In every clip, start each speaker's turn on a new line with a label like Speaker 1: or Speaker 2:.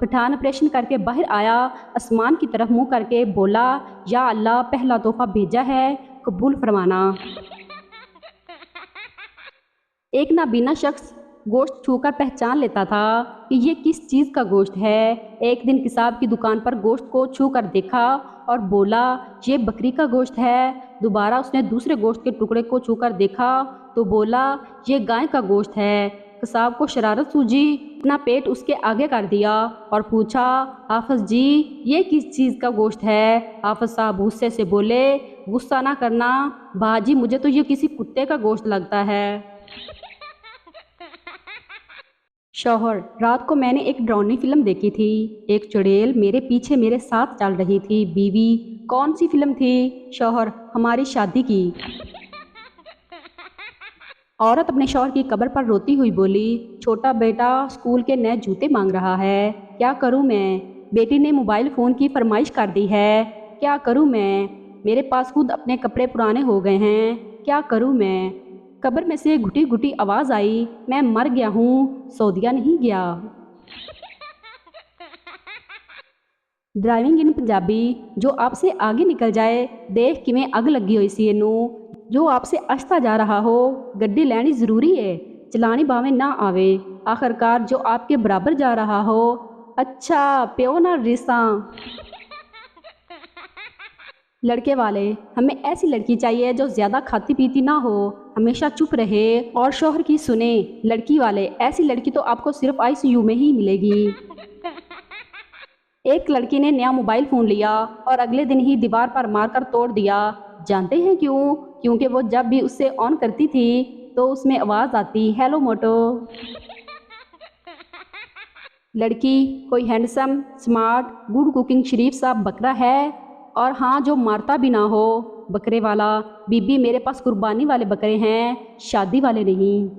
Speaker 1: Pathan operation کر کے باہر آیا، آسمان کی طرف منہ کر کے بولا، یا اللہ پہلا تحفہ بھیجا ہے، قبول فرمانا۔ ایک نابینا شخص گوشت چھو کر پہچان لیتا تھا کہ یہ کس چیز کا گوشت ہے۔ ایک دن کساب کی دکان پر گوشت کو چھو کر دیکھا اور بولا، یہ بکری کا گوشت ہے۔ دوبارہ اس نے دوسرے گوشت کے ٹکڑے کو چھو کر دیکھا تو بولا، یہ گائے کا گوشت ہے۔ کساب کو شرارت سوجی، اپنا پیٹ اس کے آگے کر دیا اور پوچھا، حافظ جی یہ کس چیز کا گوشت ہے؟ حافظ صاحب غصے سے بولے، غصہ نہ کرنا باجی، مجھے تو یہ کسی کتے کا گوشت لگتا ہے۔ شوہر، رات کو میں نے ایک ڈراؤنی فلم دیکھی تھی، ایک چڑیل میرے پیچھے میرے ساتھ چل رہی تھی۔ بیوی، کون سی فلم تھی؟ شوہر، ہماری شادی کی۔ عورت اپنے شوہر کی قبر پر روتی ہوئی بولی، چھوٹا بیٹا اسکول کے نئے جوتے مانگ رہا ہے، کیا کروں میں؟ بیٹی نے موبائل فون کی فرمائش کر دی ہے، کیا کروں میں؟ میرے پاس خود اپنے کپڑے پرانے ہو گئے ہیں، کیا کروں میں؟ قبر میں سے گھٹی گھٹی آواز آئی، میں مر گیا ہوں، سعودیہ نہیں گیا۔ ڈرائیونگ ان پنجابی، جو آپ سے آگے نکل جائے دیکھ کہ میں اگ لگی ہوئی سی نو، جو آپ سے آہستہ جا رہا ہو گڈی لینی ضروری ہے، چلانی باویں نہ آوے، آخرکار جو آپ کے برابر جا رہا ہو، اچھا پیو نہ ریساں۔ لڑکے والے، ہمیں ایسی لڑکی چاہیے جو زیادہ کھاتی پیتی نہ ہو، ہمیشہ چپ رہے اور شوہر کی سنے۔ لڑکی والے، ایسی لڑکی تو آپ کو صرف ICU میں ہی ملے گی۔ ایک لڑکی نے نیا موبائل فون لیا اور اگلے دن ہی دیوار پر مار کر توڑ دیا۔ جانتے ہیں کیوں؟ کیونکہ وہ جب بھی اسے آن کرتی تھی تو اس میں آواز آتی، ہیلو موٹو۔ لڑکی، کوئی ہینڈسم، سمارٹ، گڈ کوکنگ شریف سا بکرا ہے، اور ہاں جو مارتا بھی نہ ہو۔ بکرے والا، بی بی میرے پاس قربانی والے بکرے ہیں، شادی والے نہیں۔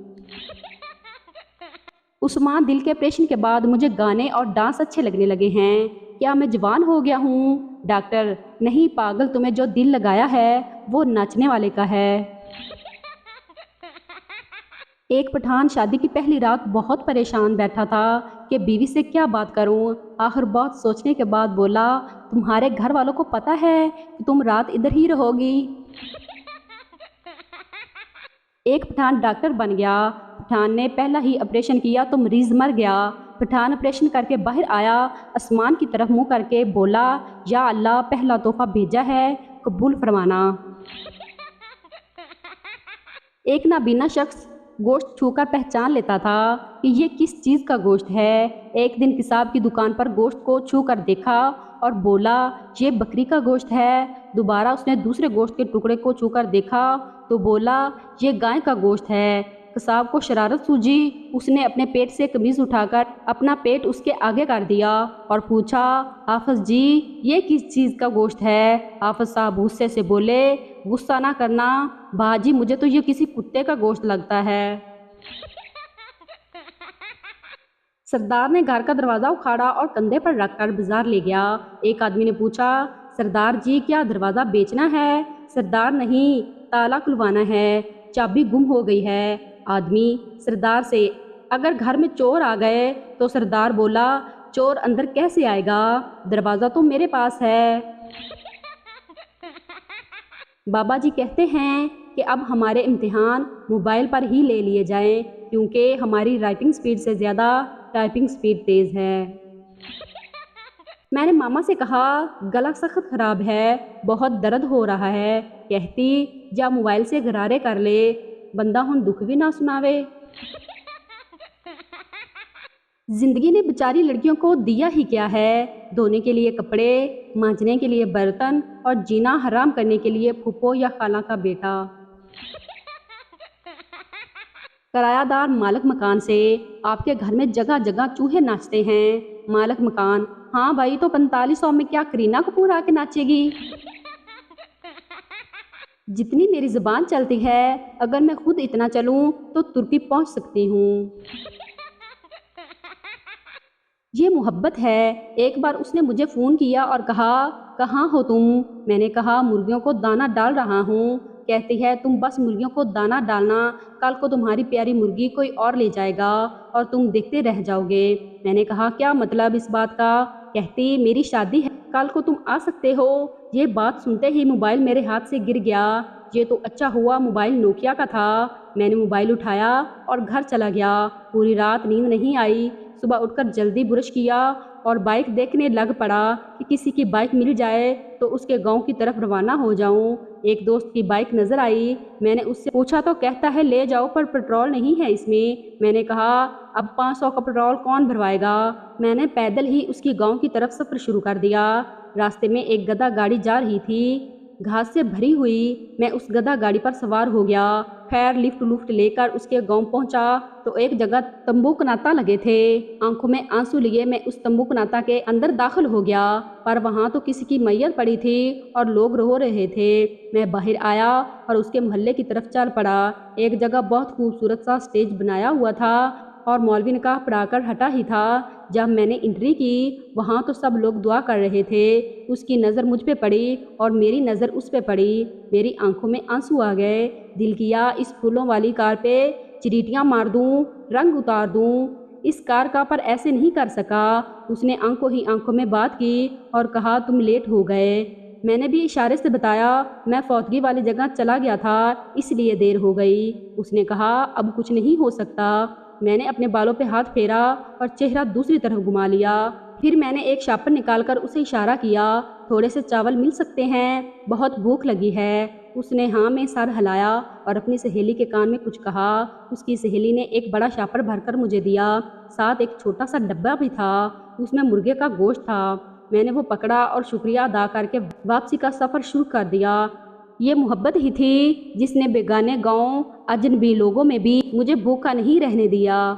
Speaker 1: عثمان، دل کے آپریشن کے بعد مجھے گانے اور ڈانس اچھے لگنے لگے ہیں، کیا میں جوان ہو گیا ہوں؟ ڈاکٹر، نہیں پاگل، تمہیں جو دل لگایا ہے وہ ناچنے والے کا ہے۔ ایک پٹھان شادی کی پہلی رات بہت پریشان بیٹھا تھا کہ بیوی سے کیا بات کروں۔ آخر بہت سوچنے کے بعد بولا، تمہارے گھر والوں کو پتہ ہے کہ تم رات ادھر ہی رہو گی؟ ایک پٹھان ڈاکٹر بن گیا۔ پٹھان نے پہلا ہی آپریشن کیا تو مریض مر گیا۔ پٹھان آپریشن کر کے باہر آیا، آسمان کی طرف منہ کر کے بولا، یا اللہ پہلا تحفہ بھیجا ہے، قبول فرمانا۔ ایک نابینا شخص گوشت چھو کر پہچان لیتا تھا کہ یہ کس چیز کا گوشت ہے۔ ایک دن کساب کی دکان پر گوشت کو چھو کر دیکھا اور بولا، یہ بکری کا گوشت ہے۔ دوبارہ اس نے دوسرے گوشت کے ٹکڑے کو چھو کر دیکھا تو بولا، یہ گائے کا گوشت ہے۔ کساب کو شرارت سوجی، اس نے اپنے پیٹ سے قمیض اٹھا کر اپنا پیٹ اس کے آگے کر دیا اور پوچھا، حافظ جی یہ کس چیز کا گوشت ہے؟ حافظ صاحب غصے سے بولے، غصہ نہ کرنا باجی، مجھے تو یہ کسی کتے کا گوشت لگتا ہے۔ سردار نے گھر کا دروازہ اکھاڑا اور کندھے پر رکھ کر بازار لے گیا۔ ایک آدمی نے پوچھا، سردار جی کیا دروازہ بیچنا ہے؟ سردار، نہیں، تالا کھلوانا ہے، چابی گم ہو گئی ہے۔ آدمی سردار سے، اگر گھر میں چور آ گئے تو؟ سردار بولا، چور اندر کیسے آئے گا، دروازہ تو میرے پاس ہے۔ بابا جی کہتے ہیں کہ اب ہمارے امتحان موبائل پر ہی لے لیے جائیں کیونکہ ہماری رائٹنگ سپیڈ سے زیادہ ٹائپنگ سپیڈ تیز ہے۔ میں نے ماما سے کہا، گلا سخت خراب ہے، بہت درد ہو رہا ہے۔ کہتی، جا موبائل سے غرارے کر لے، بندہ ہن دکھ بھی نہ سناوے۔ زندگی نے بیچاری لڑکیوں کو دیا ہی کیا ہے، دھونے کے لیے کپڑے، مانجنے کے لیے برتن اور جینا حرام کرنے کے لیے پھپھو یا خالہ کا بیٹا۔ کرایہ دار مالک مکان سے، آپ کے گھر میں جگہ جگہ چوہے ناچتے ہیں۔ مالک مکان، ہاں بھائی، تو 4500 میں کیا کرینہ کپور آ کے ناچے گی؟ جتنی میری زبان چلتی ہے، اگر میں خود اتنا چلوں تو ترکی پہنچ سکتی ہوں۔ یہ محبت ہے۔ ایک بار اس نے مجھے فون کیا اور کہا، کہاں ہو تم؟ میں نے کہا، مرغیوں کو دانہ ڈال رہا ہوں۔ کہتی ہے تم بس مرغیوں کو دانہ ڈالنا، کل کو تمہاری پیاری مرغی کوئی اور لے جائے گا اور تم دیکھتے رہ جاؤ گے۔ میں نے کہا کیا مطلب اس بات کا؟ کہتی میری شادی ہے، کل کو تم آ سکتے ہو۔ یہ بات سنتے ہی موبائل میرے ہاتھ سے گر گیا۔ یہ تو اچھا ہوا موبائل نوکیا کا تھا۔ میں نے موبائل اٹھایا اور گھر چلا گیا۔ پوری رات نیند نہیں آئی۔ صبح اٹھ کر جلدی برش کیا اور بائک دیکھنے لگ پڑا کہ کسی کی بائک مل جائے تو اس کے گاؤں کی طرف روانہ ہو جاؤں۔ ایک دوست کی بائک نظر آئی۔ میں نے اس سے پوچھا تو کہتا ہے لے جاؤ پر پیٹرول نہیں ہے اس میں۔ میں نے کہا اب 500 کا پیٹرول کون بھروائے گا؟ میں نے پیدل ہی اس کی گاؤں کی طرف سفر شروع کر دیا۔ راستے میں ایک گدھا گاڑی جا رہی تھی، گھاس سے بھری ہوئی۔ میں اس گدھا گاڑی پر سوار ہو گیا۔ خیر لفٹ لے کر اس کے گاؤں پہنچا تو ایک جگہ تمبوک ناتا لگے تھے۔ آنکھوں میں آنسو لیے میں اس تمبوک ناتا کے اندر داخل ہو گیا، پر وہاں تو کسی کی میت پڑی تھی اور لوگ رو رہے تھے۔ میں باہر آیا اور اس کے محلے کی طرف چل پڑا۔ ایک جگہ بہت خوبصورت سا سٹیج بنایا ہوا تھا اور مولوی نکاح پڑھا کر ہٹا ہی تھا۔ جب میں نے انٹری کی وہاں تو سب لوگ دعا کر رہے تھے۔ اس کی نظر مجھ پہ پڑی اور میری نظر اس پہ پڑی۔ میری آنکھوں میں آنسو آ گئے۔ دل کیا اس پھولوں والی کار پہ چریٹیاں مار دوں، رنگ اتار دوں۔ اس کار کا پر ایسے نہیں کر سکا۔ اس نے آنکھوں ہی آنکھوں میں بات کی اور کہا تم لیٹ ہو گئے۔ میں نے بھی اشارے سے بتایا میں فوتگی والی جگہ چلا گیا تھا اس لیے دیر ہو گئی۔ اس نے کہا اب کچھ نہیں ہو سکتا۔ میں نے اپنے بالوں پہ ہاتھ پھیرا اور چہرہ دوسری طرف گھما لیا۔ پھر میں نے ایک شاپر نکال کر اسے اشارہ کیا تھوڑے سے چاول مل سکتے ہیں، بہت بھوک لگی ہے۔ اس نے ہاں میں سر ہلایا اور اپنی سہیلی کے کان میں کچھ کہا۔ اس کی سہیلی نے ایک بڑا شاپر بھر کر مجھے دیا، ساتھ ایک چھوٹا سا ڈبہ بھی تھا، اس میں مرغے کا گوشت تھا۔ میں نے وہ پکڑا اور شکریہ ادا کر کے واپسی کا سفر شروع کر دیا۔ یہ محبت ہی تھی جس نے بیگانے گاؤں، اجنبی لوگوں میں بھی مجھے بھوکا نہیں رہنے دیا۔